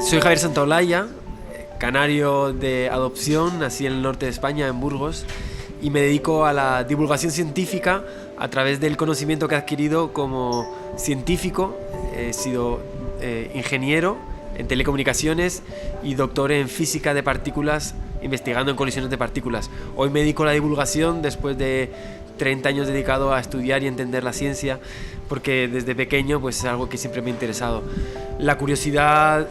Soy Javier Santaolalla, canario de adopción, nací en el norte de España, en Burgos, y me dedico a la divulgación científica a través del conocimiento que he adquirido como científico. He sido ingeniero en telecomunicaciones y doctor en física de partículas, investigando en colisiones de partículas. Hoy me dedico a la divulgación después de 30 años dedicado a estudiar y entender la ciencia, porque desde pequeño pues es algo que siempre me ha interesado. La curiosidad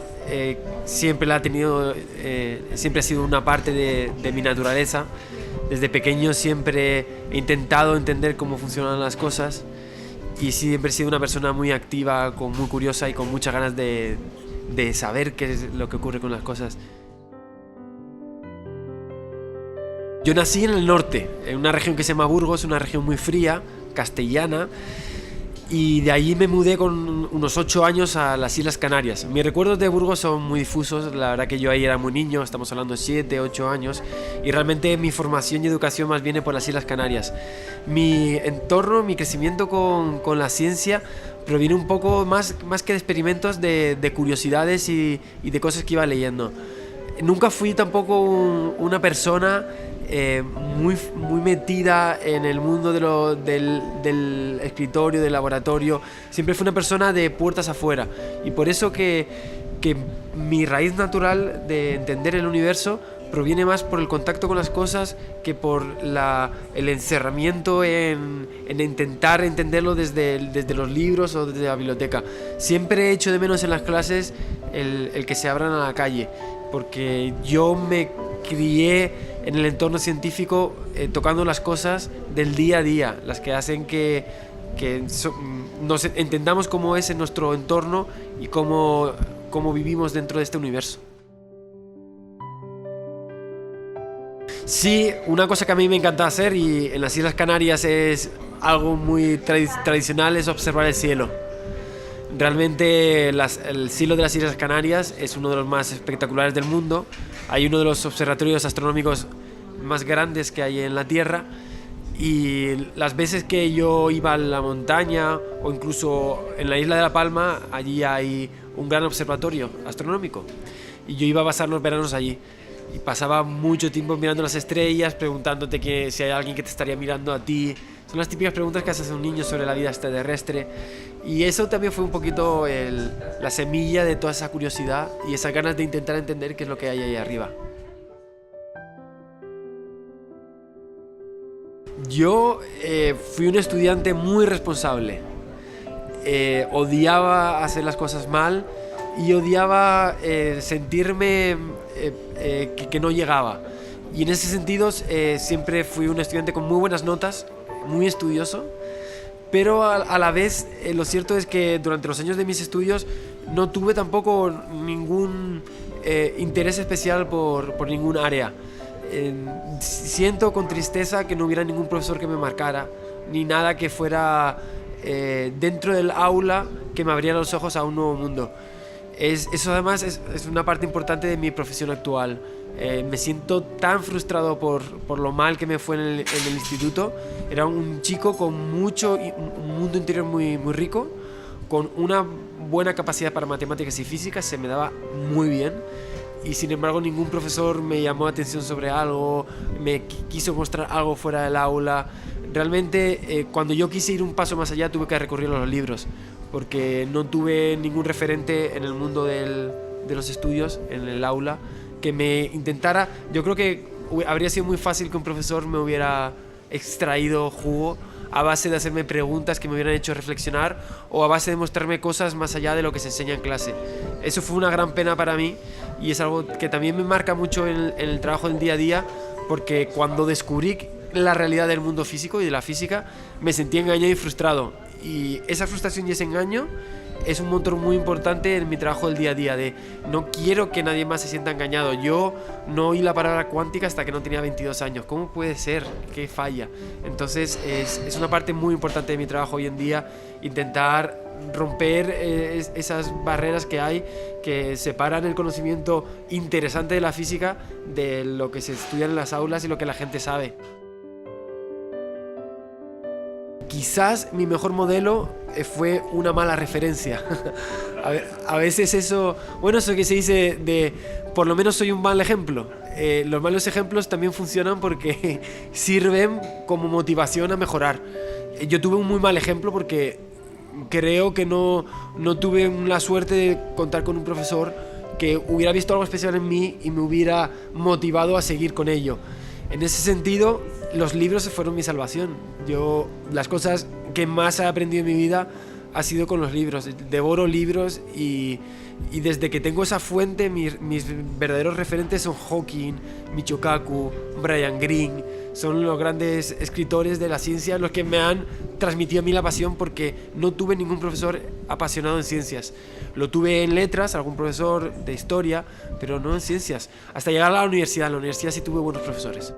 siempre la ha tenido, siempre ha sido una parte de mi naturaleza. Desde pequeño siempre he intentado entender cómo funcionan las cosas y siempre he sido una persona muy activa, muy curiosa y con muchas ganas de saber qué es lo que ocurre con las cosas. Yo nací en el norte, en una región que se llama Burgos, una región muy fría, castellana, y de allí me mudé con unos 8 años a las Islas Canarias. Mis recuerdos de Burgos son muy difusos, la verdad que yo ahí era muy niño, estamos hablando de 7, 8 años, y realmente mi formación y educación más viene por las Islas Canarias. Mi entorno, mi crecimiento con la ciencia proviene un poco más que de experimentos, de curiosidades y de cosas que iba leyendo. Nunca fui tampoco una persona muy metida en el mundo del escritorio, del laboratorio. Siempre fui una persona de puertas afuera, y por eso que mi raíz natural de entender el universo proviene más por el contacto con las cosas que por el encerramiento en intentar entenderlo desde los libros o desde la biblioteca. Siempre he hecho de menos en las clases el que se abran a la calle, porque yo me crié en el entorno científico tocando las cosas del día a día, las que hacen que nos entendamos cómo es en nuestro entorno y cómo vivimos dentro de este universo. Sí, una cosa que a mí me encanta hacer, y en las Islas Canarias es algo muy tradicional, es observar el cielo. Realmente el cielo de las Islas Canarias es uno de los más espectaculares del mundo. Hay uno de los observatorios astronómicos más grandes que hay en la Tierra, y las veces que yo iba a la montaña o incluso en la isla de La Palma, allí hay un gran observatorio astronómico, y yo iba a pasar los veranos allí y pasaba mucho tiempo mirando las estrellas, preguntándote si hay alguien que te estaría mirando a ti. Son las típicas preguntas que haces a un niño sobre la vida extraterrestre, y eso también fue un poquito la semilla de toda esa curiosidad y esas ganas de intentar entender qué es lo que hay ahí arriba. Yo fui un estudiante muy responsable. Odiaba hacer las cosas mal y odiaba sentirme que no llegaba. Y en ese sentido siempre fui un estudiante con muy buenas notas, muy estudioso, pero a la vez lo cierto es que durante los años de mis estudios no tuve tampoco ningún interés especial por ningún área. Siento con tristeza que no hubiera ningún profesor que me marcara, ni nada que fuera dentro del aula que me abriera los ojos a un nuevo mundo. Eso además es una parte importante de mi profesión actual. Me siento tan frustrado por lo mal que me fue en el instituto. Era un chico con un mundo interior muy, muy rico, con una buena capacidad para matemáticas y física, se me daba muy bien, y sin embargo ningún profesor me llamó la atención sobre algo, me quiso mostrar algo fuera del aula. Realmente cuando yo quise ir un paso más allá tuve que recurrir a los libros, porque no tuve ningún referente en el mundo de los estudios, en el aula, que me intentara. Yo creo que habría sido muy fácil que un profesor me hubiera extraído jugo a base de hacerme preguntas que me hubieran hecho reflexionar, o a base de mostrarme cosas más allá de lo que se enseña en clase. Eso fue una gran pena para mí, y es algo que también me marca mucho en el trabajo del día a día, porque cuando descubrí la realidad del mundo físico y de la física me sentí engañado y frustrado, y esa frustración y ese engaño es un motor muy importante en mi trabajo del día a día, de no quiero que nadie más se sienta engañado. Yo no oí la palabra cuántica hasta que no tenía 22 años. ¿Cómo puede ser? ¿Qué falla? Entonces es una parte muy importante de mi trabajo hoy en día, intentar romper esas barreras que hay, que separan el conocimiento interesante de la física de lo que se estudia en las aulas y lo que la gente sabe. quizás mi mejor modelo fue una mala referencia. A veces eso que se dice de por lo menos soy un mal ejemplo. Los malos ejemplos también funcionan porque sirven como motivación a mejorar. Yo tuve un muy mal ejemplo porque creo que no tuve la suerte de contar con un profesor que hubiera visto algo especial en mí y me hubiera motivado a seguir con ello. En ese sentido, los libros fueron mi salvación. Las cosas que más he aprendido en mi vida ha sido con los libros. Devoro libros y desde que tengo esa fuente, mis verdaderos referentes son Hawking, Michio Kaku, Brian Greene. Son los grandes escritores de la ciencia los que me han transmitido a mí la pasión, porque no tuve ningún profesor apasionado en ciencias. Lo tuve en letras, algún profesor de historia, pero no en ciencias. Hasta llegar a la universidad. En la universidad sí tuve buenos profesores.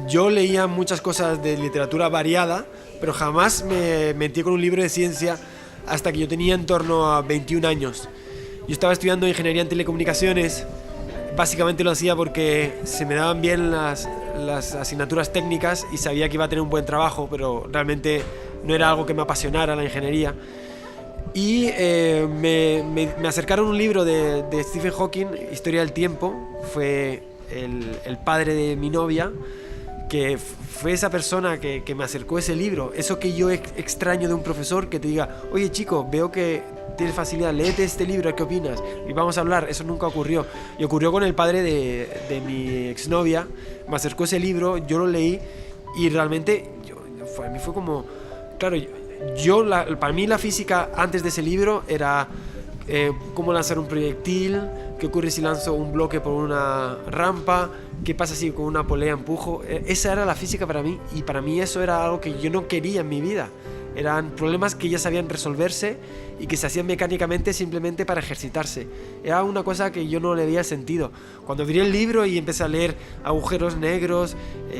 Yo leía muchas cosas de literatura variada, pero jamás me metí con un libro de ciencia hasta que yo tenía en torno a 21 años. Yo estaba estudiando ingeniería en telecomunicaciones. Básicamente lo hacía porque se me daban bien las asignaturas técnicas y sabía que iba a tener un buen trabajo, pero realmente no era algo que me apasionara la ingeniería. Y me acercaron un libro de Stephen Hawking, Historia del Tiempo. Fue el padre de mi novia, que fue esa persona que me acercó ese libro. Eso que yo extraño de un profesor, que te diga: oye chico, veo que tienes facilidad, léete este libro, ¿qué opinas? Y vamos a hablar. Eso nunca ocurrió. Y ocurrió con el padre de mi exnovia. Me acercó ese libro, yo lo leí y realmente a mí fue como... Claro, para mí la física antes de ese libro era cómo lanzar un proyectil, qué ocurre si lanzo un bloque por una rampa, qué pasa si con una polea empujo. Esa era la física para mí, y para mí eso era algo que yo no quería en mi vida. Eran problemas que ya sabían resolverse y que se hacían mecánicamente simplemente para ejercitarse. Era una cosa que yo no le veía sentido. Cuando abrí el libro y empecé a leer agujeros negros,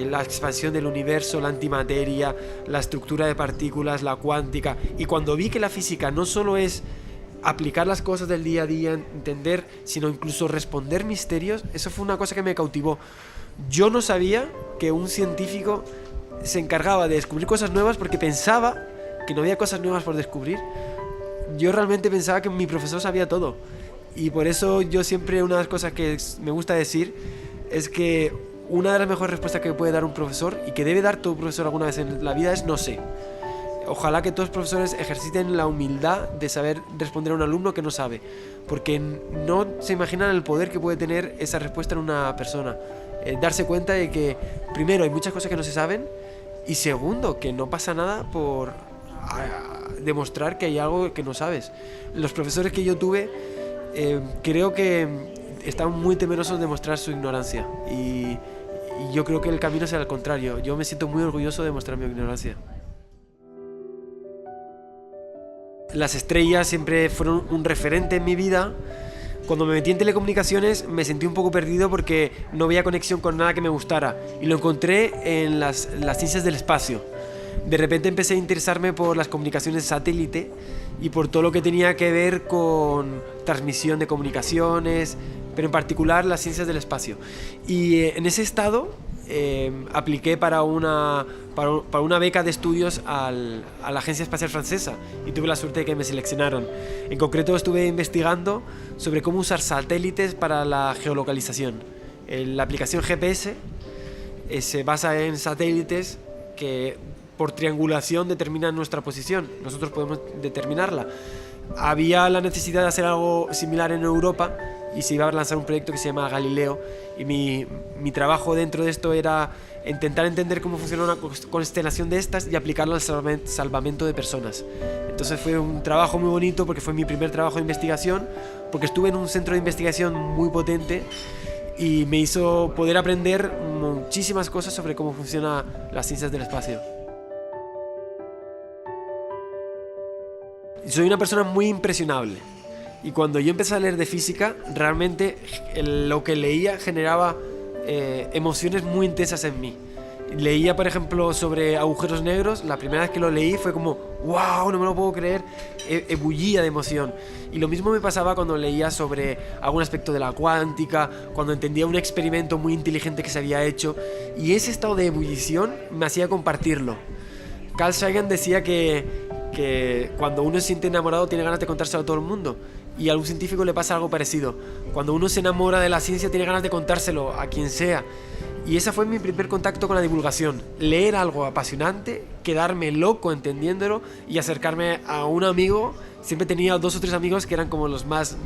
la expansión del universo, la antimateria, la estructura de partículas, la cuántica, y cuando vi que la física no solo es aplicar las cosas del día a día, entender, sino incluso responder misterios, eso fue una cosa que me cautivó. Yo no sabía que un científico se encargaba de descubrir cosas nuevas porque pensaba que no había cosas nuevas por descubrir. Yo realmente pensaba que mi profesor sabía todo, y por eso yo siempre, una de las cosas que me gusta decir es que una de las mejores respuestas que puede dar un profesor, y que debe dar todo profesor alguna vez en la vida, es no sé. Ojalá que todos los profesores ejerciten la humildad de saber responder a un alumno que no sabe, porque no se imaginan el poder que puede tener esa respuesta en una persona. Darse cuenta de que, primero, hay muchas cosas que no se saben, y segundo, que no pasa nada por demostrar que hay algo que no sabes. Los profesores que yo tuve, creo que estaban muy temerosos de mostrar su ignorancia, y yo creo que el camino será al contrario. Yo me siento muy orgulloso de mostrar mi ignorancia. Las estrellas siempre fueron un referente en mi vida. Cuando me metí en telecomunicaciones me sentí un poco perdido porque no veía conexión con nada que me gustara, y lo encontré en las ciencias del espacio. De repente empecé a interesarme por las comunicaciones satélite y por todo lo que tenía que ver con transmisión de comunicaciones, pero en particular las ciencias del espacio. Y en ese estado apliqué para una beca de estudios a la Agencia Espacial Francesa, y tuve la suerte de que me seleccionaron. En concreto estuve investigando sobre cómo usar satélites para la geolocalización. La aplicación GPS se basa en satélites que por triangulación determinan nuestra posición. Nosotros podemos determinarla. Había la necesidad de hacer algo similar en Europa y se iba a lanzar un proyecto que se llama Galileo, y mi trabajo dentro de esto era intentar entender cómo funciona una constelación de estas y aplicarlo al salvamento de personas. Entonces fue un trabajo muy bonito porque fue mi primer trabajo de investigación, porque estuve en un centro de investigación muy potente y me hizo poder aprender muchísimas cosas sobre cómo funcionan las ciencias del espacio. Soy una persona muy impresionable, y cuando yo empecé a leer de física, realmente lo que leía generaba emociones muy intensas en mí. Leía, por ejemplo, sobre agujeros negros. La primera vez que lo leí fue como, wow, no me lo puedo creer. Ebullía de emoción. Y lo mismo me pasaba cuando leía sobre algún aspecto de la cuántica, cuando entendía un experimento muy inteligente que se había hecho. Y ese estado de ebullición me hacía compartirlo. Carl Sagan decía que cuando uno se siente enamorado tiene ganas de contárselo a todo el mundo. Y a algún científico le pasa algo parecido. Cuando uno se enamora de la ciencia tiene ganas de contárselo a quien sea. Y ese fue mi primer contacto con la divulgación. Leer algo apasionante, quedarme loco entendiéndolo y acercarme a un amigo. Siempre tenía 2 o 3 amigos que eran como los más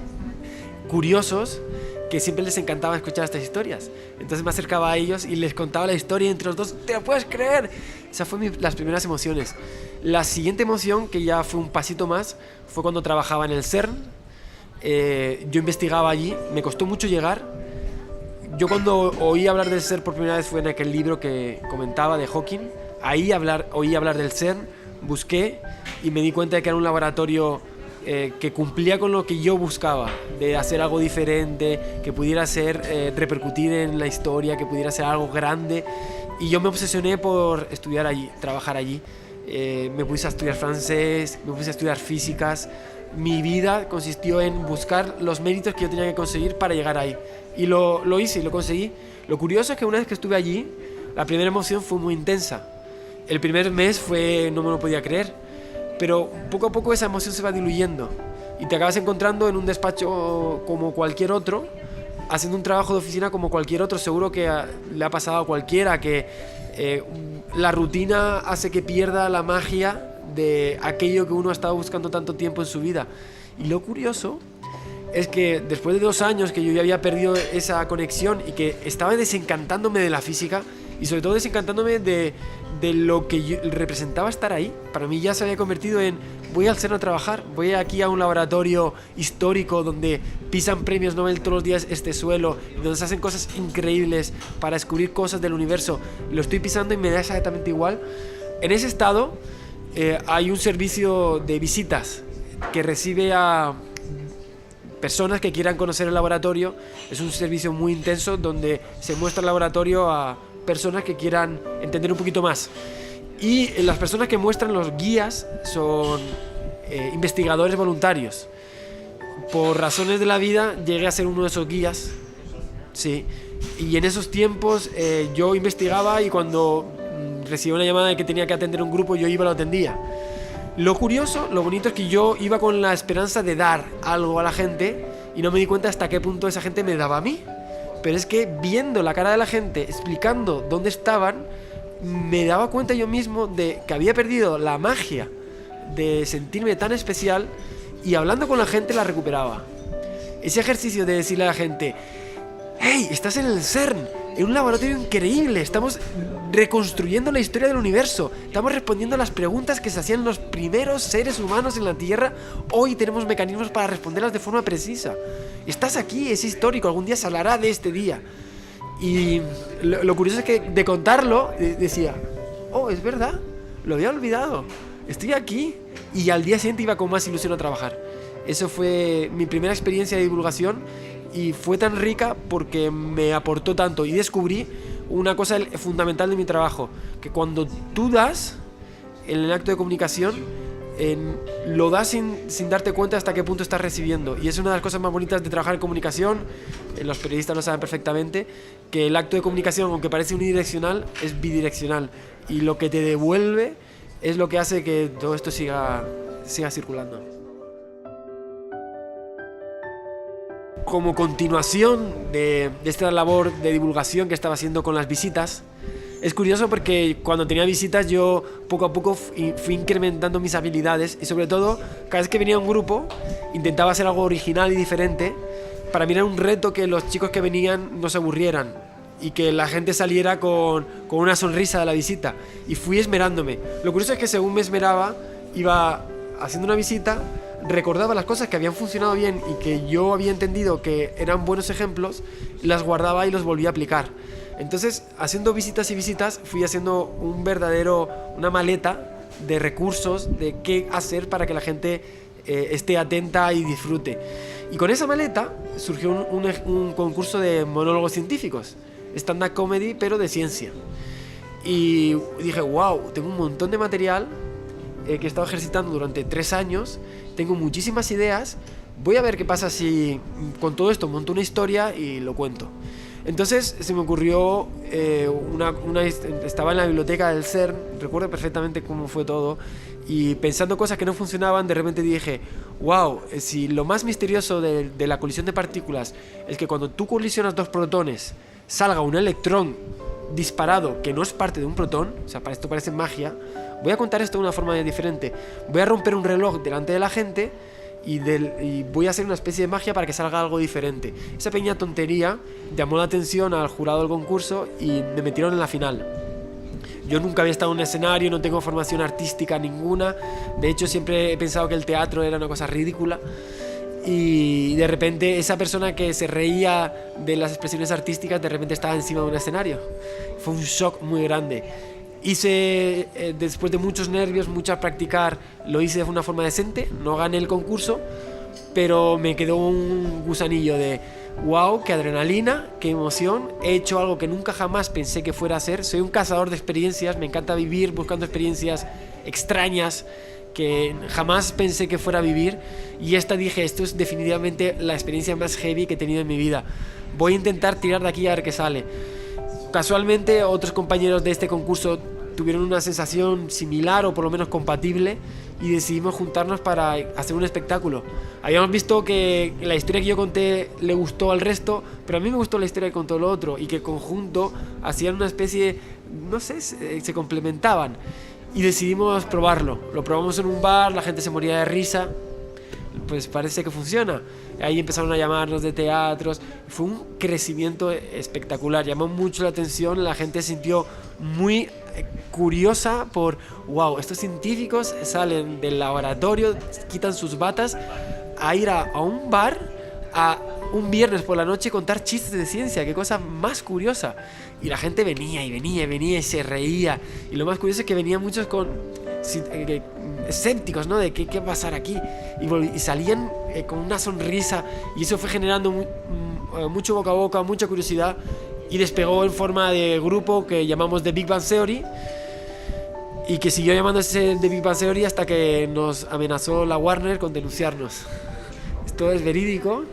curiosos, que siempre les encantaba escuchar estas historias. Entonces me acercaba a ellos y les contaba la historia entre los dos. ¡Te lo puedes creer! Esas fueron las primeras emociones. La siguiente emoción, que ya fue un pasito más, fue cuando trabajaba en el CERN. Yo investigaba allí, me costó mucho llegar. Yo cuando oí hablar del CERN por primera vez fue en aquel libro que comentaba de Hawking. Ahí oí hablar del CERN, busqué y me di cuenta de que era un laboratorio que cumplía con lo que yo buscaba, de hacer algo diferente, que pudiera repercutir en la historia, que pudiera ser algo grande. Y yo me obsesioné por estudiar allí, trabajar allí. Me puse a estudiar francés, me puse a estudiar físicas. Mi vida consistió en buscar los méritos que yo tenía que conseguir para llegar ahí. Y lo hice y lo conseguí. Lo curioso es que una vez que estuve allí, la primera emoción fue muy intensa. El primer mes no me lo podía creer. Pero poco a poco esa emoción se va diluyendo. Y te acabas encontrando en un despacho como cualquier otro, haciendo un trabajo de oficina como cualquier otro. Seguro que le ha pasado a cualquiera que la rutina hace que pierda la magia de aquello que uno ha estado buscando tanto tiempo en su vida. Y lo curioso es que después de 2 años que yo ya había perdido esa conexión y que estaba desencantándome de la física y sobre todo desencantándome de lo que representaba estar ahí, para mí ya se había convertido en: voy al CERN a trabajar, voy aquí a un laboratorio histórico donde pisan premios Nobel todos los días este suelo, donde se hacen cosas increíbles para descubrir cosas del universo. Lo estoy pisando y me da exactamente igual. En ese estado hay un servicio de visitas que recibe a personas que quieran conocer el laboratorio. Es un servicio muy intenso donde se muestra el laboratorio a personas que quieran entender un poquito más. Y las personas que muestran, los guías, son investigadores voluntarios. Por razones de la vida llegué a ser uno de esos guías, sí. Y en esos tiempos yo investigaba y cuando recibía una llamada de que tenía que atender un grupo, yo iba y lo atendía. Lo curioso, lo bonito es que yo iba con la esperanza de dar algo a la gente y no me di cuenta hasta qué punto esa gente me daba a mí. Pero es que viendo la cara de la gente, explicando dónde estaban, me daba cuenta yo mismo de que había perdido la magia de sentirme tan especial, y hablando con la gente la recuperaba. Ese ejercicio de decirle a la gente: hey, estás en el CERN, en un laboratorio increíble, estamos reconstruyendo la historia del universo, estamos respondiendo a las preguntas que se hacían los primeros seres humanos en la Tierra. Hoy tenemos mecanismos para responderlas de forma precisa. Estás aquí, es histórico, algún día se hablará de este día. Y lo curioso es que de contarlo decía: oh, es verdad, lo había olvidado, estoy aquí. Y al día siguiente iba con más ilusión a trabajar. Eso fue mi primera experiencia de divulgación y fue tan rica porque me aportó tanto. Y descubrí una cosa fundamental de mi trabajo, que cuando tú das en el acto de comunicación, lo das sin darte cuenta hasta qué punto estás recibiendo. Y es una de las cosas más bonitas de trabajar en comunicación. Los periodistas lo saben perfectamente, que el acto de comunicación, aunque parece unidireccional, es bidireccional. Y lo que te devuelve es lo que hace que todo esto siga circulando. Como continuación de esta labor de divulgación que estaba haciendo con las visitas, es curioso porque cuando tenía visitas yo poco a poco fui incrementando mis habilidades, y sobre todo cada vez que venía un grupo intentaba hacer algo original y diferente. Para mí era un reto que los chicos que venían no se aburrieran y que la gente saliera con una sonrisa de la visita, y fui esmerándome. Lo curioso es que según me esmeraba, iba haciendo una visita, recordaba las cosas que habían funcionado bien y que yo había entendido que eran buenos ejemplos, las guardaba y los volvía a aplicar. Entonces, haciendo visitas y visitas, fui haciendo una maleta de recursos de qué hacer para que la gente esté atenta y disfrute. Y con esa maleta surgió un concurso de monólogos científicos, stand-up comedy, pero de ciencia. Y dije, wow, tengo un montón de material que he estado ejercitando durante 3 años, tengo muchísimas ideas, voy a ver qué pasa si con todo esto monto una historia y lo cuento. Entonces se me ocurrió, estaba en la biblioteca del CERN, recuerdo perfectamente cómo fue todo, y pensando cosas que no funcionaban, de repente dije, wow, si lo más misterioso de la colisión de partículas es que cuando tú colisionas 2 protones salga un electrón disparado que no es parte de un protón, o sea, para esto parece magia, voy a contar esto de una forma diferente. Voy a romper un reloj delante de la gente y voy a hacer una especie de magia para que salga algo diferente. Esa pequeña tontería llamó la atención al jurado del concurso y me metieron en la final. Yo nunca había estado en un escenario, no tengo formación artística ninguna. De hecho, siempre he pensado que el teatro era una cosa ridícula. Y de repente esa persona que se reía de las expresiones artísticas de repente estaba encima de un escenario. Fue un shock muy grande. Hice, después de muchos nervios, mucha practicar, lo hice de una forma decente, no gané el concurso, pero me quedó un gusanillo de wow, qué adrenalina, qué emoción, he hecho algo que nunca jamás pensé que fuera a hacer. Soy un cazador de experiencias, me encanta vivir buscando experiencias extrañas que jamás pensé que fuera a vivir, y esta dije, esto es definitivamente la experiencia más heavy que he tenido en mi vida, voy a intentar tirar de aquí a ver qué sale. Casualmente otros compañeros de este concurso tuvieron una sensación similar o por lo menos compatible y decidimos juntarnos para hacer un espectáculo. Habíamos visto que la historia que yo conté le gustó al resto, pero a mí me gustó la historia que contó el otro, y que en conjunto hacían una especie, no sé, se complementaban. Y decidimos probarlo. Lo probamos en un bar, la gente se moría de risa. Pues parece que funciona. Ahí empezaron a llamarnos de teatros. Fue un crecimiento espectacular. Llamó mucho la atención. La gente se sintió muy curiosa por wow, estos científicos salen del laboratorio, quitan sus batas a ir a un bar a un viernes por la noche contar chistes de ciencia. Qué cosa más curiosa. Y la gente venía y se reía. Y lo más curioso es que venían muchos con escépticos, ¿no? De qué va a pasar aquí. Y salían con una sonrisa. Y eso fue generando mucho boca a boca, mucha curiosidad. Y despegó en forma de grupo que llamamos The Big Bang Theory. Y que siguió llamándose The Big Bang Theory hasta que nos amenazó la Warner con denunciarnos. Esto es verídico.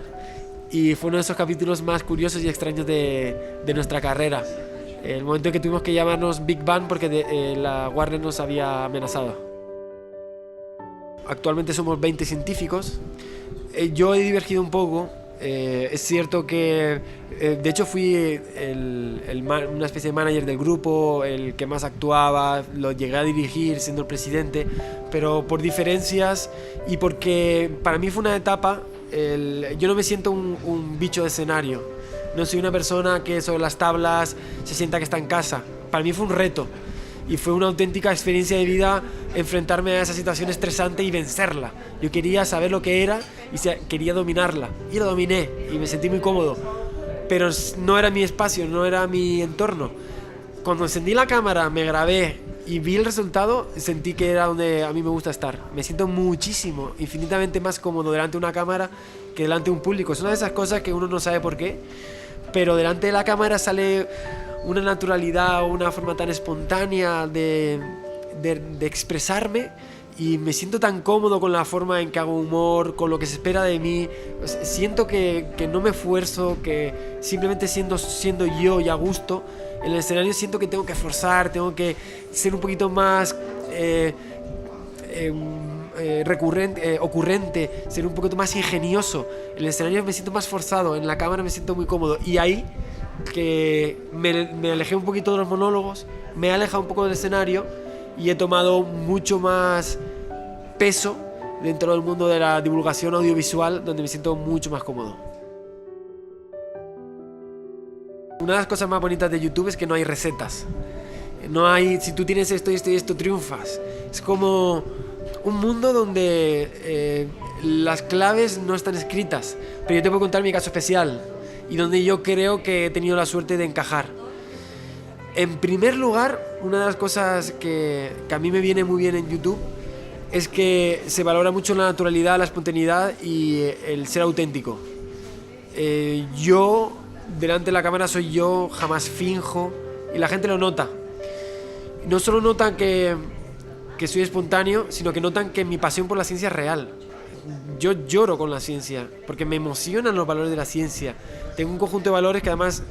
Y fue uno de esos capítulos más curiosos y extraños de nuestra carrera. El momento en que tuvimos que llamarnos Big Bang porque la Warner nos había amenazado. Actualmente somos 20 científicos. Yo he divergido un poco. Es cierto que, de hecho, fui una especie de manager del grupo, el que más actuaba, lo llegué a dirigir siendo el presidente, pero por diferencias y porque para mí fue una etapa. Yo no me siento un bicho de escenario. No soy una persona que sobre las tablas se sienta que está en casa. Para mí fue un reto y fue una auténtica experiencia de vida enfrentarme a esa situación estresante y vencerla. Yo quería saber lo que era y quería dominarla, y lo dominé y me sentí muy cómodo, pero no era mi espacio, no era mi entorno. Cuando encendí la cámara, me grabé y vi el resultado, sentí que era donde a mí me gusta estar. Me siento muchísimo, infinitamente más cómodo delante de una cámara que delante de un público. Es una de esas cosas que uno no sabe por qué, pero delante de la cámara sale una naturalidad, una forma tan espontánea de expresarme, y me siento tan cómodo con la forma en que hago humor, con lo que se espera de mí. Siento que no me esfuerzo, que simplemente siendo yo y a gusto. En el escenario siento que tengo que esforzar, tengo que ser un poquito más ocurrente, ser un poquito más ingenioso. En el escenario me siento más forzado, en la cámara me siento muy cómodo, y ahí que me alejé un poquito de los monólogos, me he alejado un poco del escenario y he tomado mucho más peso dentro del mundo de la divulgación audiovisual, donde me siento mucho más cómodo. Una de las cosas más bonitas de YouTube es que no hay recetas. No hay, si tú tienes esto y esto y esto, triunfas. Es como un mundo donde las claves no están escritas, pero yo te puedo contar mi caso especial y donde yo creo que he tenido la suerte de encajar. En primer lugar, una de las cosas que a mí me viene muy bien en YouTube es que se valora mucho la naturalidad, la espontaneidad y el ser auténtico. Yo, delante de la cámara soy yo, jamás finjo, y la gente lo nota. No solo notan que soy espontáneo, sino que notan que mi pasión por la ciencia es real. Yo lloro con la ciencia, porque me emocionan los valores de la ciencia. Tengo un conjunto de valores que además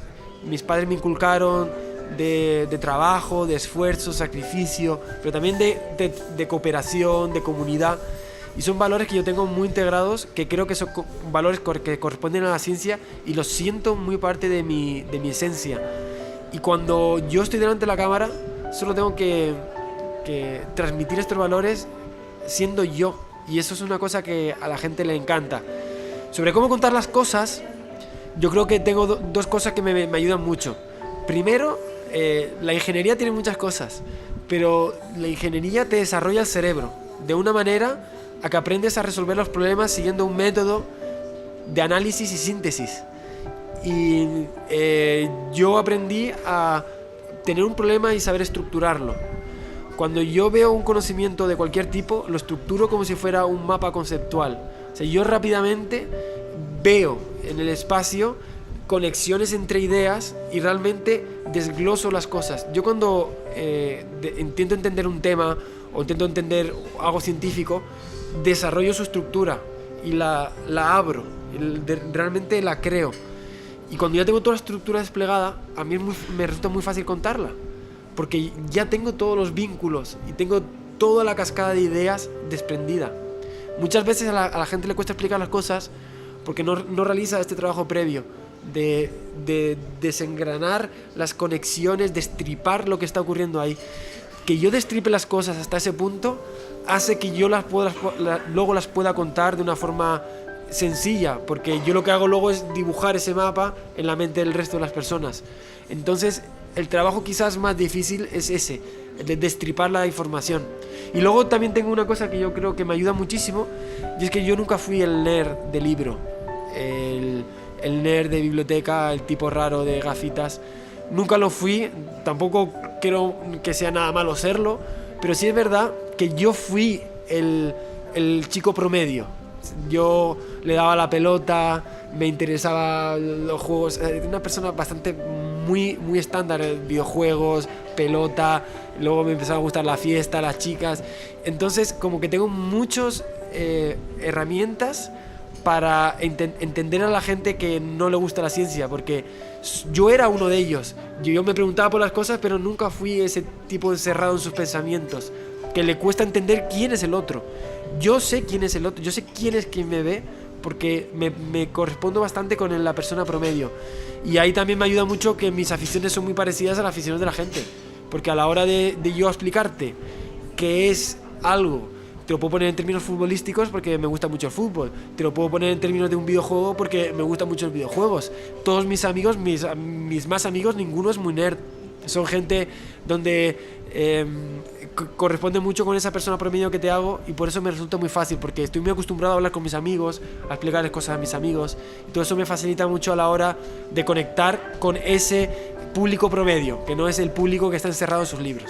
mis padres me inculcaron, de trabajo, de esfuerzo, sacrificio, pero también de cooperación, de comunidad. Y son valores que yo tengo muy integrados, que creo que son valores que corresponden a la ciencia y los siento muy parte de mi esencia. Y cuando yo estoy delante de la cámara, solo tengo que transmitir estos valores siendo yo. Y eso es una cosa que a la gente le encanta. Sobre cómo contar las cosas, yo creo que tengo dos cosas que me ayudan mucho. Primero, la ingeniería tiene muchas cosas, pero la ingeniería te desarrolla el cerebro de una manera a que aprendes a resolver los problemas siguiendo un método de análisis y síntesis. Y yo aprendí a tener un problema y saber estructurarlo. Cuando yo veo un conocimiento de cualquier tipo, lo estructuro como si fuera un mapa conceptual. O sea, yo rápidamente veo en el espacio conexiones entre ideas y realmente desgloso las cosas. Yo cuando intento entender un tema o intento entender algo científico, desarrollo su estructura y la abro, realmente la creo. Y cuando ya tengo toda la estructura desplegada, a mí me resulta muy fácil contarla, porque ya tengo todos los vínculos y tengo toda la cascada de ideas desprendida. Muchas veces a la gente le cuesta explicar las cosas porque no realiza este trabajo previo de desengranar las conexiones, destripar lo que está ocurriendo ahí. Que yo destripe las cosas hasta ese punto hace que yo luego las pueda contar de una forma sencilla, porque yo lo que hago luego es dibujar ese mapa en la mente del resto de las personas. Entonces el trabajo quizás más difícil es ese, el de destripar la información. Y luego también tengo una cosa que yo creo que me ayuda muchísimo, y es que yo nunca fui el nerd de libro, el nerd de biblioteca, el tipo raro de gafitas. Nunca lo fui, tampoco creo que sea nada malo serlo, pero sí es verdad que yo fui el chico promedio. Yo le daba la pelota, me interesaba los juegos, una persona bastante muy estándar, videojuegos, pelota, luego me empezaba a gustar la fiesta, las chicas. Entonces como que tengo muchas herramientas para entender a la gente que no le gusta la ciencia, porque yo era uno de ellos. Yo me preguntaba por las cosas, pero nunca fui ese tipo encerrado en sus pensamientos, que le cuesta entender quién es el otro. Yo sé quién es el otro, yo sé quién es quien me ve, porque me correspondo bastante con la persona promedio. Y ahí también me ayuda mucho que mis aficiones son muy parecidas a las aficiones de la gente, porque a la hora de yo explicarte qué es algo, te lo puedo poner en términos futbolísticos porque me gusta mucho el fútbol, te lo puedo poner en términos de un videojuego porque me gustan mucho los videojuegos. Todos mis amigos, mis más amigos, ninguno es muy nerd. Son gente donde corresponde mucho con esa persona promedio que te hago, y por eso me resulta muy fácil, porque estoy muy acostumbrado a hablar con mis amigos, a explicarles cosas a mis amigos, y todo eso me facilita mucho a la hora de conectar con ese público promedio, que no es el público que está encerrado en sus libros.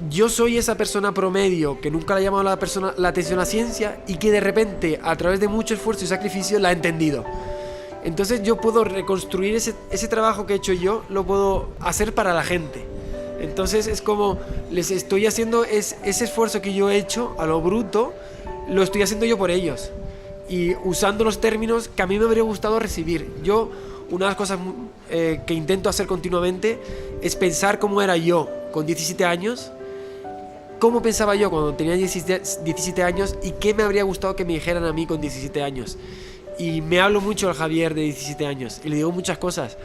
Yo soy esa persona promedio que nunca le ha llamado la atención a la ciencia y que de repente, a través de mucho esfuerzo y sacrificio, la ha entendido. Entonces yo puedo reconstruir ese trabajo que he hecho yo, lo puedo hacer para la gente. Entonces es como les estoy haciendo ese esfuerzo que yo he hecho a lo bruto, lo estoy haciendo yo por ellos, y usando los términos que a mí me habría gustado recibir. Yo, una de las cosas que intento hacer continuamente es pensar cómo era yo con 17 años, cómo pensaba yo cuando tenía 17 años y qué me habría gustado que me dijeran a mí con 17 años. Y me hablo mucho al Javier de 17 años y le digo muchas cosas.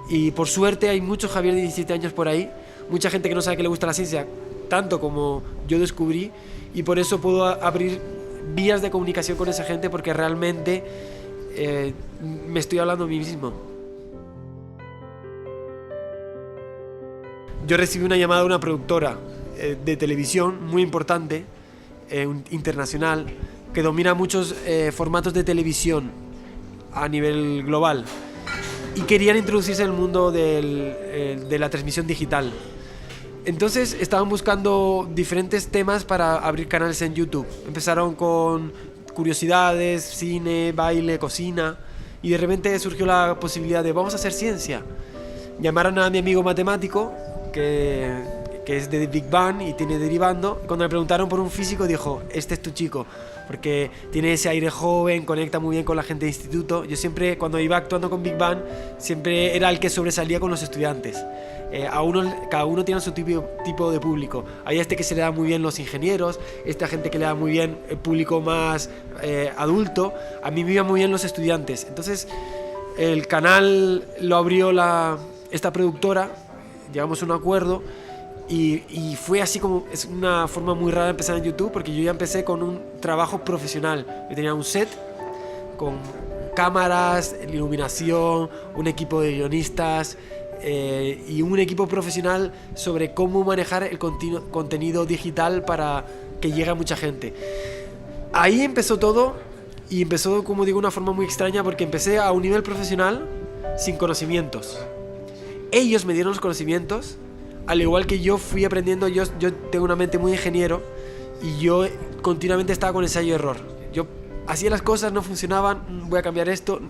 Y por suerte hay muchos Javier de 17 años por ahí, mucha gente que no sabe que le gusta la ciencia, tanto como yo descubrí, y por eso puedo abrir vías de comunicación con esa gente, porque realmente me estoy hablando a mí mismo. Yo recibí una llamada de una productora de televisión muy importante, internacional, que domina muchos formatos de televisión a nivel global, y querían introducirse en el mundo de la transmisión digital. Entonces estaban buscando diferentes temas para abrir canales en YouTube. Empezaron con curiosidades, cine, baile, cocina, y de repente surgió la posibilidad de vamos a hacer ciencia. llamaron a mi amigo matemático, que es de Big Bang y tiene derivando. Cuando le preguntaron por un físico, dijo: este es tu chico, porque tiene ese aire joven, conecta muy bien con la gente de instituto. Yo siempre, cuando iba actuando con Big Bang, siempre era el que sobresalía con los estudiantes. Cada uno tiene su tipo de público. Hay este que se le da muy bien los ingenieros, esta gente que le da muy bien el público más adulto. A mí me iban muy bien los estudiantes. Entonces el canal lo abrió esta productora, llegamos a un acuerdo y fue así como, es una forma muy rara de empezar en YouTube, porque yo ya empecé con un trabajo profesional. Yo tenía un set con cámaras, iluminación, un equipo de guionistas, y un equipo profesional sobre cómo manejar el contenido digital para que llegue a mucha gente. Ahí empezó todo, y empezó, como digo, una forma muy extraña, porque empecé a un nivel profesional sin conocimientos. Ellos me dieron los conocimientos, al igual que yo fui aprendiendo. Yo tengo una mente muy ingeniero y yo continuamente estaba con ensayo y error. Yo hacía las cosas, no funcionaban, voy a cambiar esto,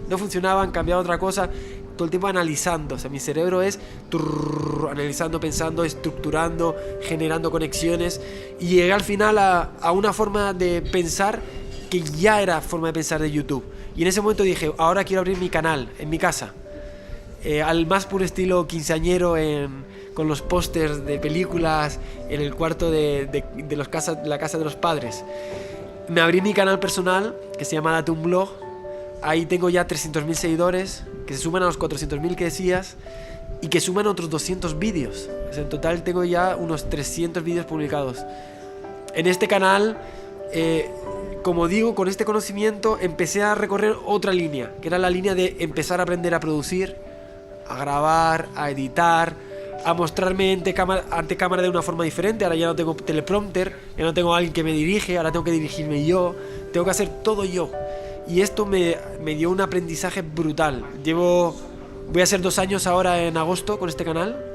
no funcionaban, cambiaba otra cosa. Todo el tiempo analizando, o sea, mi cerebro es analizando, pensando, estructurando, generando conexiones, y llegué al final a una forma de pensar que ya era forma de pensar de YouTube. Y en ese momento dije: ahora quiero abrir mi canal en mi casa, al más puro estilo quinceañero, con los pósters de películas en el cuarto de la casa de los padres. Me abrí mi canal personal, que se llama Date un Blog. Ahí tengo ya 300.000 seguidores, que se suman a los 400.000 que decías, y que suman otros 200 vídeos. O sea, en total tengo ya unos 300 vídeos publicados. En este canal, como digo, con este conocimiento empecé a recorrer otra línea, que era la línea de empezar a aprender a producir, a grabar, a editar, a mostrarme ante cámara de una forma diferente. Ahora ya no tengo teleprompter, ya no tengo alguien que me dirige, ahora tengo que dirigirme yo, tengo que hacer todo yo. Y esto me dio un aprendizaje brutal. Voy a hacer 2 años ahora en agosto con este canal,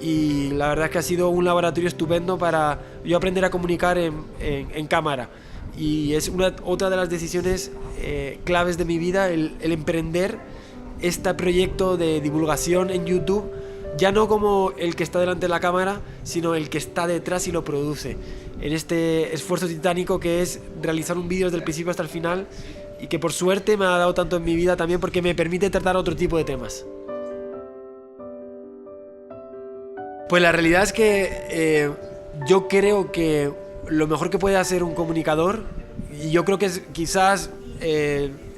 y la verdad es que ha sido un laboratorio estupendo para yo aprender a comunicar en cámara. Y es otra de las decisiones claves de mi vida, el emprender este proyecto de divulgación en YouTube, ya no como el que está delante de la cámara, sino el que está detrás y lo produce, en este esfuerzo titánico que es realizar un vídeo desde el principio hasta el final, y que por suerte me ha dado tanto en mi vida también, porque me permite tratar otro tipo de temas. Pues la realidad es que yo creo que lo mejor que puede hacer un comunicador, y yo creo que es quizás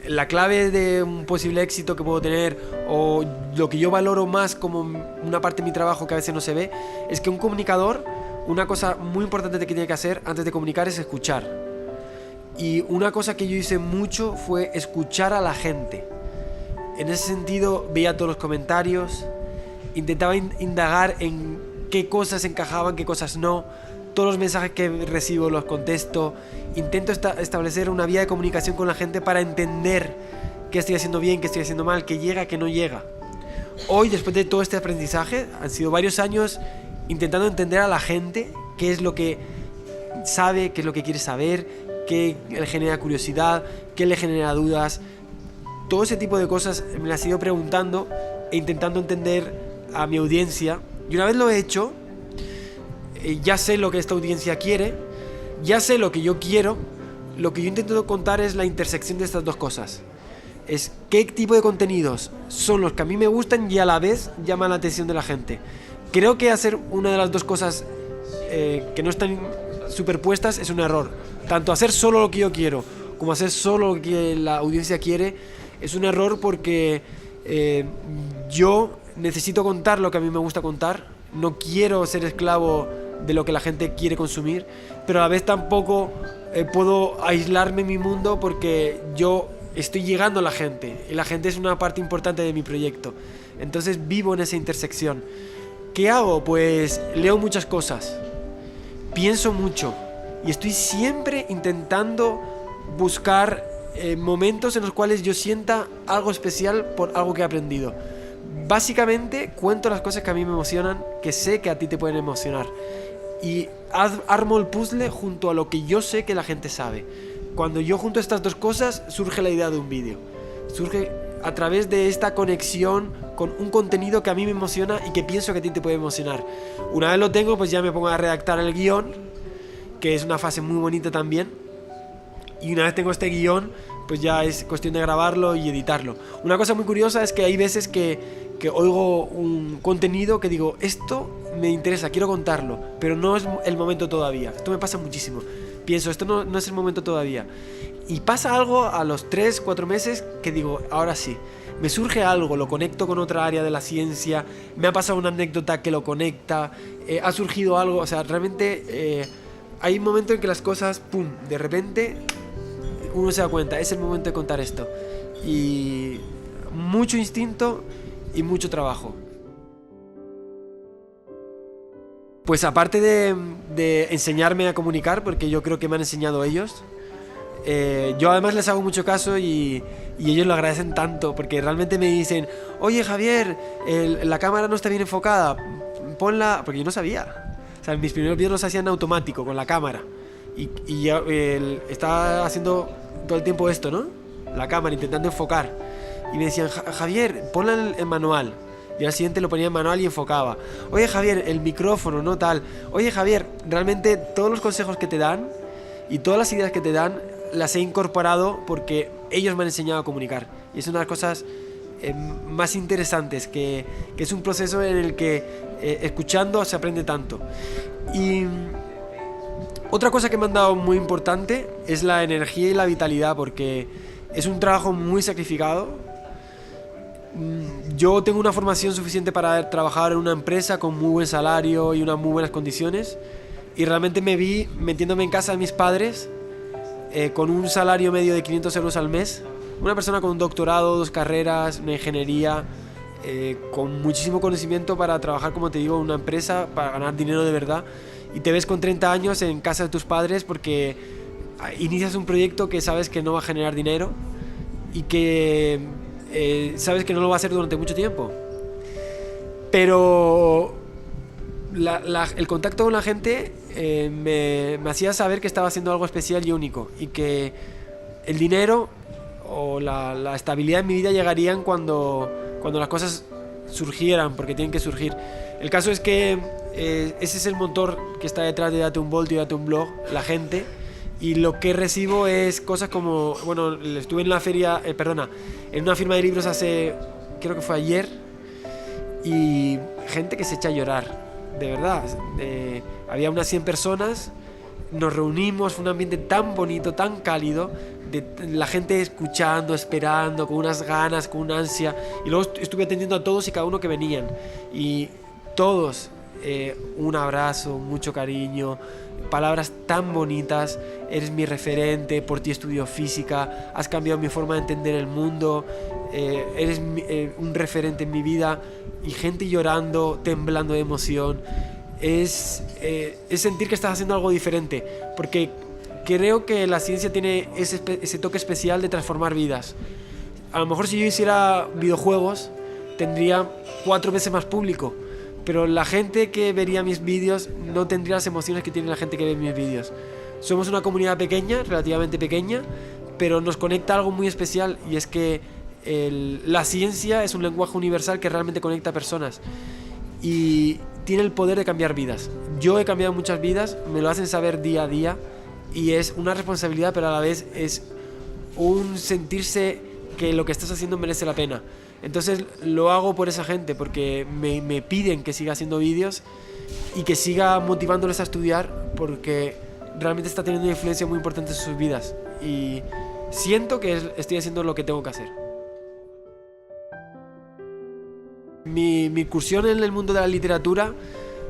la clave de un posible éxito que puedo tener, o lo que yo valoro más como una parte de mi trabajo que a veces no se ve, es que un comunicador, una cosa muy importante que tiene que hacer antes de comunicar es escuchar. Y una cosa que yo hice mucho fue escuchar a la gente. En ese sentido, veía todos los comentarios, intentaba indagar en qué cosas encajaban, qué cosas no. Todos los mensajes que recibo los contesto. Intento establecer una vía de comunicación con la gente para entender qué estoy haciendo bien, qué estoy haciendo mal, qué llega, qué no llega. Hoy, después de todo este aprendizaje, han sido varios años intentando entender a la gente, qué es lo que sabe, qué es lo que quiere saber, qué le genera curiosidad, qué le genera dudas. Todo ese tipo de cosas me las he ido preguntando e intentando entender a mi audiencia. Y una vez lo he hecho, ya sé lo que esta audiencia quiere, ya sé lo que yo quiero. Lo que yo intento contar es la intersección de estas dos cosas. Es qué tipo de contenidos son los que a mí me gustan y a la vez llaman la atención de la gente. Creo que hacer una de las dos cosas que no están superpuestas es un error. Tanto hacer solo lo que yo quiero como hacer solo lo que la audiencia quiere es un error, porque yo necesito contar lo que a mí me gusta contar. No quiero ser esclavo de lo que la gente quiere consumir, pero a la vez tampoco puedo aislarme en mi mundo, porque yo estoy llegando a la gente y la gente es una parte importante de mi proyecto. Entonces vivo en esa intersección. ¿Qué hago? Pues leo muchas cosas, pienso mucho y estoy siempre intentando buscar momentos en los cuales yo sienta algo especial por algo que he aprendido. Básicamente cuento las cosas que a mí me emocionan, que sé que a ti te pueden emocionar, y armo el puzzle junto a lo que yo sé que la gente sabe. Cuando yo junto estas dos cosas surge la idea de un vídeo. Surge a través de esta conexión con un contenido que a mí me emociona y que pienso que a ti te puede emocionar. Una vez lo tengo, pues ya me pongo a redactar el guión, que es una fase muy bonita también. Y una vez tengo este guión, pues ya es cuestión de grabarlo y editarlo. Una cosa muy curiosa es que hay veces que oigo un contenido que digo, esto me interesa, quiero contarlo, pero no es el momento todavía. Esto me pasa muchísimo. Pienso, esto no es el momento todavía. Y pasa algo a los 3-4 meses que digo, ahora sí. Me surge algo, lo conecto con otra área de la ciencia, me ha pasado una anécdota que lo conecta, ha surgido algo, o sea, realmente hay un momento en que las cosas, pum, de repente uno se da cuenta, es el momento de contar esto. Y mucho instinto y mucho trabajo. Pues aparte de enseñarme a comunicar, porque yo creo que me han enseñado ellos, yo además les hago mucho caso y ellos lo agradecen tanto, porque realmente me dicen, oye Javier, la cámara no está bien enfocada, ponla, porque yo no sabía. O sea, mis primeros vídeos los hacían automático, con la cámara. Y ya estaba haciendo todo el tiempo esto, ¿no? La cámara, intentando enfocar. Y me decían, Javier, ponla en manual. Y al siguiente lo ponía en manual y enfocaba. Oye Javier, el micrófono, no tal. Oye Javier, realmente todos los consejos que te dan y todas las ideas que te dan las he incorporado porque ellos me han enseñado a comunicar. Y es una de las cosas más interesantes, que es un proceso en el que escuchando se aprende tanto. Y otra cosa que me han dado muy importante es la energía y la vitalidad, porque es un trabajo muy sacrificado. Yo tengo una formación suficiente para trabajar en una empresa con muy buen salario y unas muy buenas condiciones, y realmente me vi metiéndome en casa de mis padres con un salario medio de 500 euros al mes. Una persona con un doctorado, 2 carreras, una ingeniería, con muchísimo conocimiento para trabajar, como te digo, en una empresa, para ganar dinero de verdad. Y te ves con 30 años en casa de tus padres porque inicias un proyecto que sabes que no va a generar dinero y que sabes que no lo va a hacer durante mucho tiempo. Pero el contacto con la gente me hacía saber que estaba haciendo algo especial y único, y que el dinero o la estabilidad en mi vida llegarían cuando las cosas surgieran, porque tienen que surgir. El caso es que ese es el motor que está detrás de Date un Volt y Date un Blog, la gente. Y lo que recibo es cosas como, bueno, estuve en la feria, en una firma de libros creo que fue ayer, y gente que se echa a llorar, de verdad. Había unas 100 personas, nos reunimos, fue un ambiente tan bonito, tan cálido, la gente escuchando, esperando, con unas ganas, con una ansia. Y luego estuve atendiendo a todos y cada uno que venían, y todos, un abrazo, mucho cariño, palabras tan bonitas. Eres mi referente, por ti estudio física, has cambiado mi forma de entender el mundo, eres un referente en mi vida. Y gente llorando, temblando de emoción. Es sentir que estás haciendo algo diferente, porque creo que la ciencia tiene ese toque especial de transformar vidas. A lo mejor si yo hiciera videojuegos tendría 4 veces más público, pero la gente que vería mis vídeos no tendría las emociones que tiene la gente que ve mis vídeos. Somos una comunidad pequeña, relativamente pequeña, pero nos conecta algo muy especial, y es que la ciencia es un lenguaje universal que realmente conecta a personas y tiene el poder de cambiar vidas. Yo he cambiado muchas vidas, me lo hacen saber día a día, y es una responsabilidad, pero a la vez es un sentirse que lo que estás haciendo merece la pena. Entonces lo hago por esa gente, porque me piden que siga haciendo vídeos y que siga motivándoles a estudiar, porque realmente está teniendo una influencia muy importante en sus vidas, y siento que estoy haciendo lo que tengo que hacer. Mi incursión en el mundo de la literatura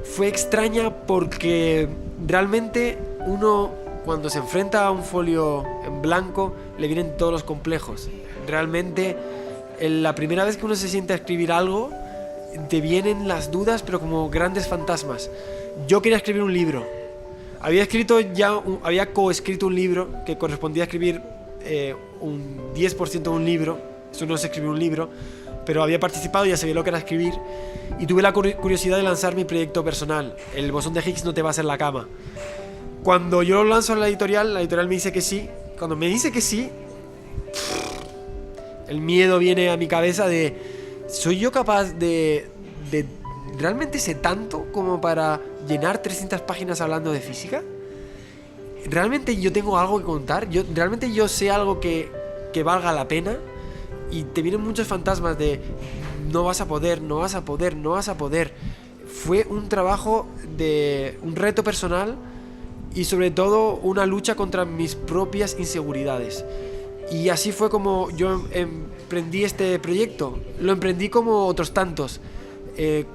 fue extraña, porque realmente uno, cuando se enfrenta a un folio en blanco, le vienen todos los complejos. Realmente la primera vez que uno se siente a escribir algo, te vienen las dudas, pero como grandes fantasmas. Yo quería escribir un libro. Había coescrito un libro que correspondía a escribir un 10% de un libro. Eso no es escribir un libro, pero había participado y ya sabía lo que era escribir, y tuve la curiosidad de lanzar mi proyecto personal, El bosón de Higgs no te va a hacer la cama. Cuando yo lo lanzo a la editorial me dice que sí. Cuando me dice que sí, el miedo viene a mi cabeza de ¿Soy yo capaz de realmente sé tanto como para llenar 300 páginas hablando de física? ¿Realmente yo tengo algo que contar? ¿Realmente yo sé algo que valga la pena? Y te vienen muchos fantasmas de no vas a poder, no vas a poder, no vas a poder. Fue un trabajo de un reto personal y sobre todo una lucha contra mis propias inseguridades. Y así fue como yo emprendí este proyecto. Lo emprendí como otros tantos,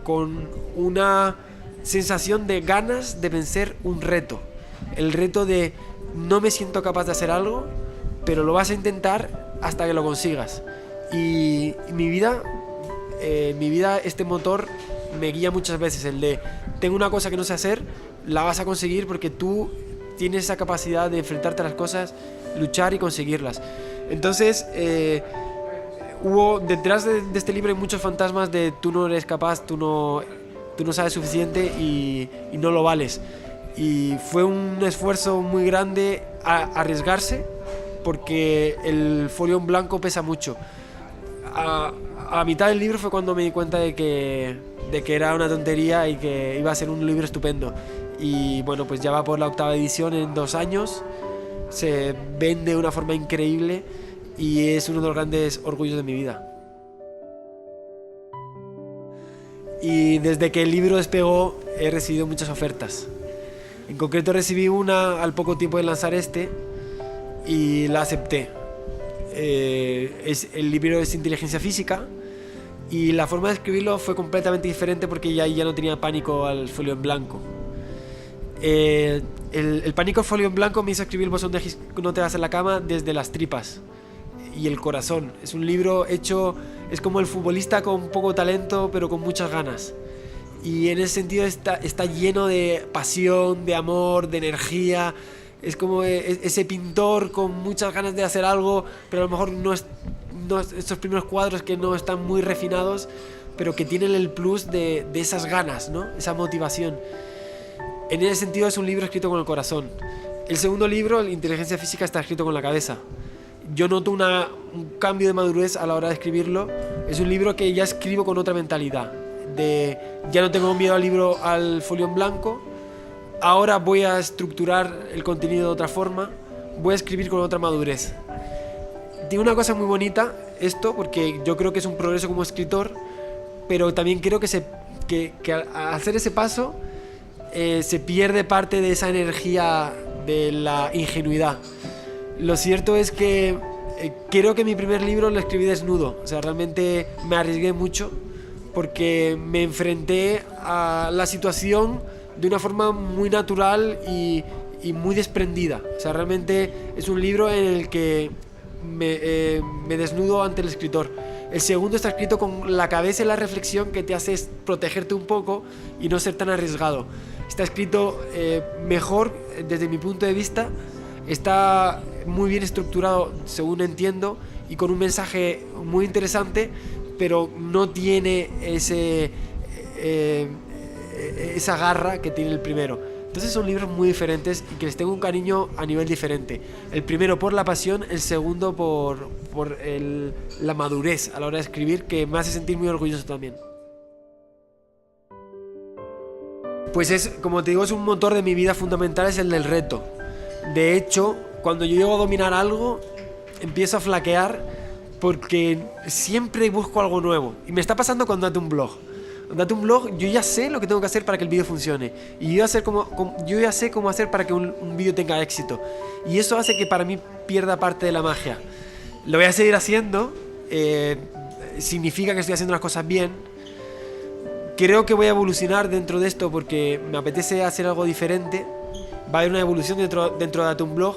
con una sensación de ganas de vencer un reto. El reto de no me siento capaz de hacer algo, pero lo vas a intentar hasta que lo consigas. Y mi vida, este motor me guía muchas veces, el de tengo una cosa que no sé hacer, la vas a conseguir porque tú tienes esa capacidad de enfrentarte a las cosas, luchar y conseguirlas. Entonces hubo detrás de este libro hay muchos fantasmas de tú no eres capaz, tú no sabes suficiente y no lo vales. Y fue un esfuerzo muy grande arriesgarse, porque el folio en blanco pesa mucho. A mitad del libro fue cuando me di cuenta de que era una tontería y que iba a ser un libro estupendo. Y bueno, pues ya va por la 8ª edición en 2 años, se vende de una forma increíble y es uno de los grandes orgullos de mi vida. Y desde que el libro despegó he recibido muchas ofertas. En concreto recibí una al poco tiempo de lanzar este y la acepté. El libro es inteligencia física y la forma de escribirlo fue completamente diferente porque ya no tenía pánico al folio en blanco. El pánico al folio en blanco me hizo escribir el bosón de Higgs no te vas en la cama desde las tripas y el corazón. Es un libro hecho, es como el futbolista con poco talento pero con muchas ganas. Y en ese sentido está lleno de pasión, de amor, de energía. Es como ese pintor con muchas ganas de hacer algo, pero a lo mejor no estos primeros cuadros que no están muy refinados, pero que tienen el plus de esas ganas, ¿no? Esa motivación. En ese sentido es un libro escrito con el corazón. El segundo libro, la inteligencia física, está escrito con la cabeza. Yo noto un cambio de madurez a la hora de escribirlo. Es un libro que ya escribo con otra mentalidad. Ya no tengo miedo al folio en blanco. Ahora voy a estructurar el contenido de otra forma. Voy a escribir con otra madurez. Tiene una cosa muy bonita esto, porque yo creo que es un progreso como escritor, pero también creo que al hacer ese paso se pierde parte de esa energía de la ingenuidad. Lo cierto es que creo que mi primer libro lo escribí desnudo. O sea, realmente me arriesgué mucho porque me enfrenté a la situación de una forma muy natural y muy desprendida. O sea, realmente es un libro en el que me desnudo ante el escritor. El segundo está escrito con la cabeza y la reflexión que te hace protegerte un poco y no ser tan arriesgado. Está escrito mejor desde mi punto de vista. Está muy bien estructurado, según entiendo, y con un mensaje muy interesante, pero no tiene esa garra que tiene el primero. Entonces son libros muy diferentes y que les tengo un cariño a nivel diferente. El primero por la pasión, el segundo por la madurez a la hora de escribir, que me hace sentir muy orgulloso también. Pues como te digo, es un motor de mi vida fundamental, es el del reto. De hecho, cuando yo llego a dominar algo, empiezo a flaquear porque siempre busco algo nuevo. Y me está pasando con Date un Blog. Date un Blog, yo ya sé lo que tengo que hacer para que el vídeo funcione. Y yo ya sé cómo hacer para que un vídeo tenga éxito. Y eso hace que para mí pierda parte de la magia. Lo voy a seguir haciendo. Significa que estoy haciendo las cosas bien. Creo que voy a evolucionar dentro de esto porque me apetece hacer algo diferente. Va a haber una evolución dentro de Date un Blog,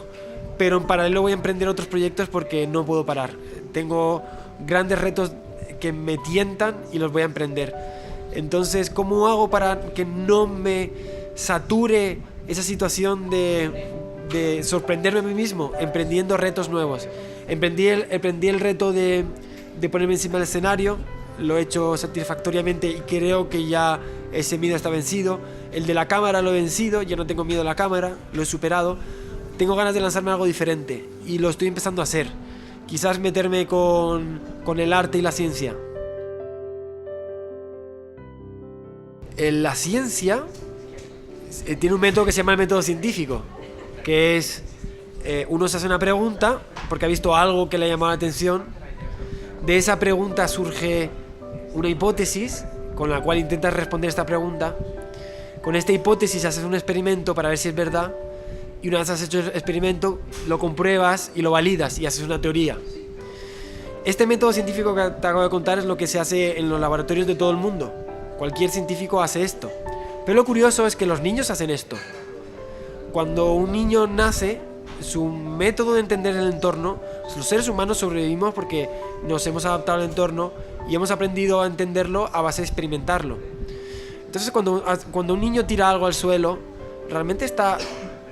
pero en paralelo voy a emprender otros proyectos porque no puedo parar. Tengo grandes retos que me tientan y los voy a emprender. Entonces, ¿cómo hago para que no me sature esa situación de sorprenderme a mí mismo? Emprendiendo retos nuevos. Emprendí el reto de ponerme encima del escenario. Lo he hecho satisfactoriamente y creo que ya ese miedo está vencido. El de la cámara lo he vencido, ya no tengo miedo a la cámara, lo he superado. Tengo ganas de lanzarme algo diferente y lo estoy empezando a hacer. Quizás meterme con el arte y la ciencia. La ciencia tiene un método que se llama el método científico, que es uno se hace una pregunta porque ha visto algo que le ha llamado la atención. De esa pregunta surge una hipótesis con la cual intentas responder esta pregunta. Con esta hipótesis haces un experimento para ver si es verdad, y una vez has hecho el experimento lo compruebas y lo validas y haces una teoría. Este método científico que te acabo de contar es lo que se hace en los laboratorios de todo el mundo. Cualquier científico hace esto. Pero lo curioso es que los niños hacen esto. Cuando un niño nace, su método de entender el entorno, los seres humanos sobrevivimos porque nos hemos adaptado al entorno y hemos aprendido a entenderlo a base de experimentarlo. Entonces cuando un niño tira algo al suelo, realmente está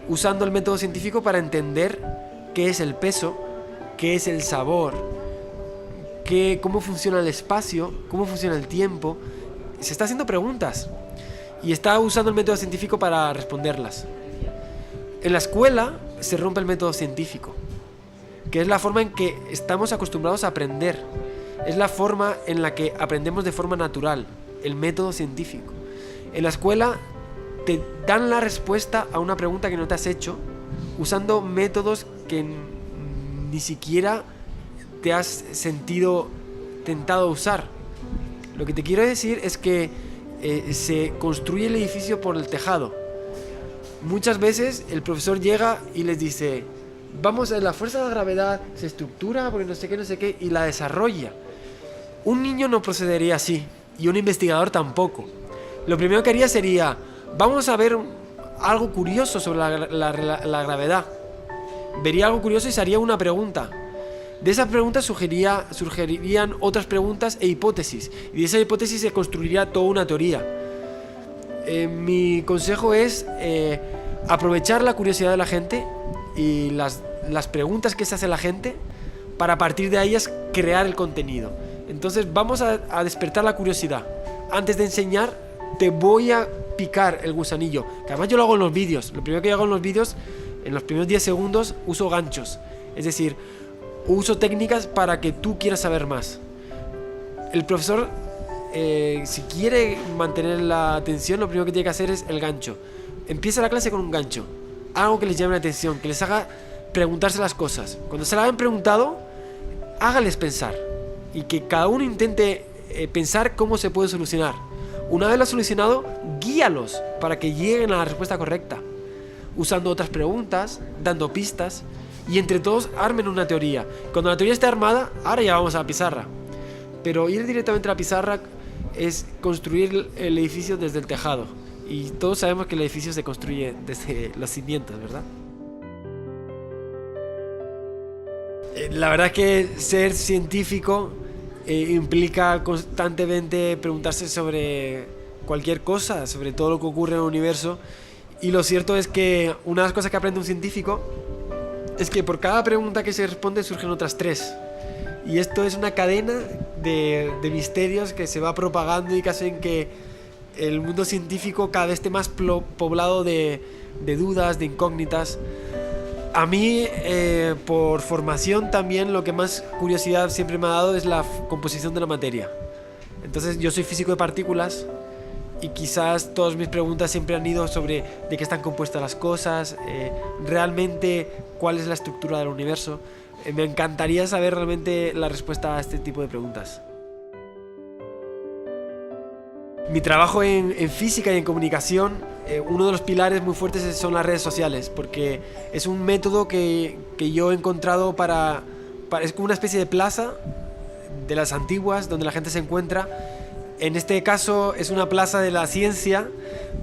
usando el método científico para entender qué es el peso, qué es el sabor, cómo funciona el espacio, cómo funciona el tiempo. Se está haciendo preguntas y está usando el método científico para responderlas. En la escuela se rompe el método científico, que es la forma en que estamos acostumbrados a aprender. Es la forma en la que aprendemos de forma natural, el método científico. En la escuela te dan la respuesta a una pregunta que no te has hecho, usando métodos que ni siquiera te has sentido tentado a usar. Lo que te quiero decir es que se construye el edificio por el tejado. Muchas veces el profesor llega y les dice: vamos a la fuerza de la gravedad, se estructura porque no sé qué, y la desarrolla. Un niño no procedería así, y un investigador tampoco. Lo primero que haría sería: vamos a ver algo curioso sobre la gravedad. Vería algo curioso y se haría una pregunta. De esas preguntas surgirían otras preguntas e hipótesis, y de esa hipótesis se construiría toda una teoría. Mi consejo es aprovechar la curiosidad de la gente y las preguntas que se hace la gente para a partir de ellas crear el contenido. Entonces vamos a despertar la curiosidad. Antes de enseñar te voy a picar el gusanillo, que además yo lo hago en los vídeos. Lo primero que hago en los vídeos, en los primeros 10 segundos, uso ganchos. Es decir, uso técnicas para que tú quieras saber más. El profesor, si quiere mantener la atención, lo primero que tiene que hacer es el gancho. Empieza la clase con un gancho, algo que les llame la atención, que les haga preguntarse las cosas. Cuando se la hayan preguntado, hágales pensar y que cada uno intente pensar cómo se puede solucionar. Una vez lo solucionado, guíalos para que lleguen a la respuesta correcta, usando otras preguntas, dando pistas, y entre todos armen una teoría. Cuando la teoría esté armada, ahora ya vamos a la pizarra. Pero ir directamente a la pizarra es construir el edificio desde el tejado, y todos sabemos que el edificio se construye desde los cimientos, ¿verdad? La verdad es que ser científico implica constantemente preguntarse sobre cualquier cosa, sobre todo lo que ocurre en el universo. Y lo cierto es que una de las cosas que aprende un científico es que por cada pregunta que se responde surgen otras 3. Y esto es una cadena de misterios que se va propagando y que hacen que el mundo científico cada vez esté más poblado de dudas, de incógnitas. A mí, por formación también, lo que más curiosidad siempre me ha dado es la composición de la materia. Entonces yo soy físico de partículas y quizás todas mis preguntas siempre han ido sobre de qué están compuestas las cosas, realmente cuál es la estructura del universo. Me encantaría saber realmente la respuesta a este tipo de preguntas. Mi trabajo en física y en comunicación, uno de los pilares muy fuertes son las redes sociales, porque es un método que yo he encontrado para es como una especie de plaza de las antiguas donde la gente se encuentra. En este caso es una plaza de la ciencia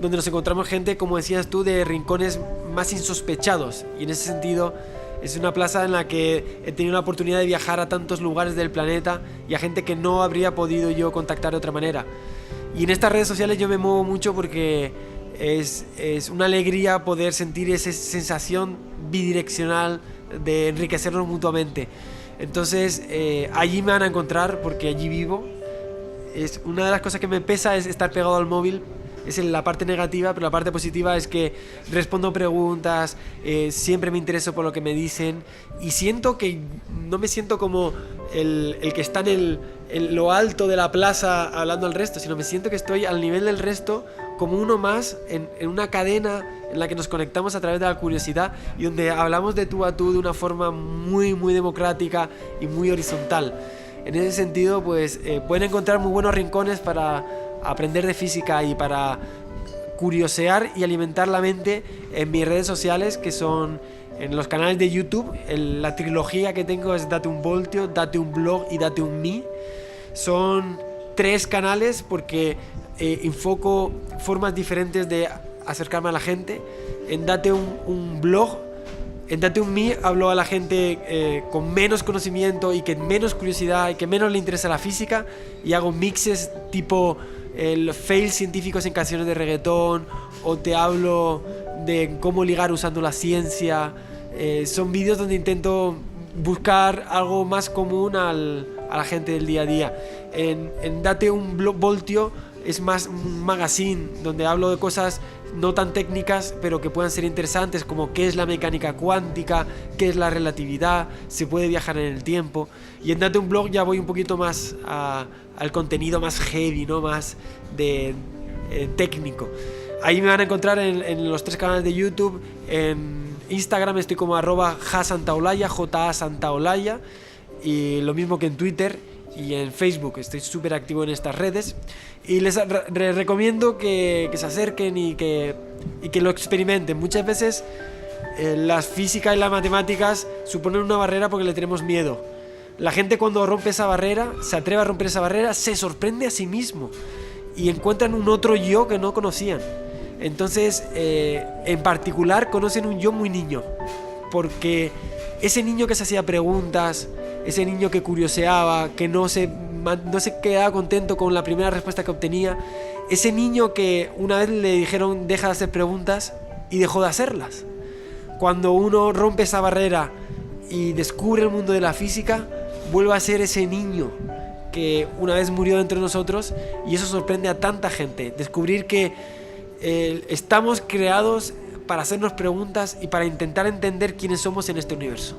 donde nos encontramos gente, como decías tú, de rincones más insospechados, y en ese sentido es una plaza en la que he tenido la oportunidad de viajar a tantos lugares del planeta y a gente que no habría podido yo contactar de otra manera. Y en estas redes sociales yo me muevo mucho porque es una alegría poder sentir esa sensación bidireccional de enriquecernos mutuamente. Entonces allí me van a encontrar porque allí vivo. Una de las cosas que me pesa es estar pegado al móvil, es la parte negativa, pero la parte positiva es que respondo preguntas, siempre me intereso por lo que me dicen y siento que no me siento como el que está en lo alto de la plaza hablando al resto, sino me siento que estoy al nivel del resto, como uno más en una cadena en la que nos conectamos a través de la curiosidad y donde hablamos de tú a tú de una forma muy, muy democrática y muy horizontal. En ese sentido, pues pueden encontrar muy buenos rincones para aprender de física y para curiosear y alimentar la mente en mis redes sociales, que son en los canales de YouTube. La trilogía que tengo es Date un Voltio, Date un Blog y Date un Me. Son 3 canales porque enfoco formas diferentes de acercarme a la gente. En Date un Blog, en Date un Me hablo a la gente con menos conocimiento y que menos curiosidad y que menos le interesa la física, y hago mixes tipo fails científicos en canciones de reggaetón, o te hablo de cómo ligar usando la ciencia. Son vídeos donde intento buscar algo más común a la gente del día a día. En Date un Voltio es más un magazine donde hablo de cosas no tan técnicas pero que puedan ser interesantes, como qué es la mecánica cuántica, qué es la relatividad, se puede viajar en el tiempo. Y en Date un Blog ya voy un poquito más al contenido más heavy, ¿no? Más de técnico. Ahí me van a encontrar en los 3 canales de YouTube. En Instagram estoy como @jasantaolalla, JA y lo mismo que en Twitter. Y en Facebook estoy súper activo en estas redes y les recomiendo que se acerquen y que lo experimenten. Muchas veces la física y las matemáticas suponen una barrera porque le tenemos miedo. La gente, cuando rompe esa barrera, se atreve a romper esa barrera, se sorprende a sí mismo y encuentran un otro yo que no conocían. Entonces, en particular, conocen un yo muy niño, porque ese niño que se hacía preguntas, ese niño que curioseaba, que no se quedaba contento con la primera respuesta que obtenía, ese niño que una vez le dijeron deja de hacer preguntas y dejó de hacerlas. Cuando uno rompe esa barrera y descubre el mundo de la física, vuelve a ser ese niño que una vez murió dentro de nosotros, y eso sorprende a tanta gente. Descubrir que estamos creados para hacernos preguntas y para intentar entender quiénes somos en este universo.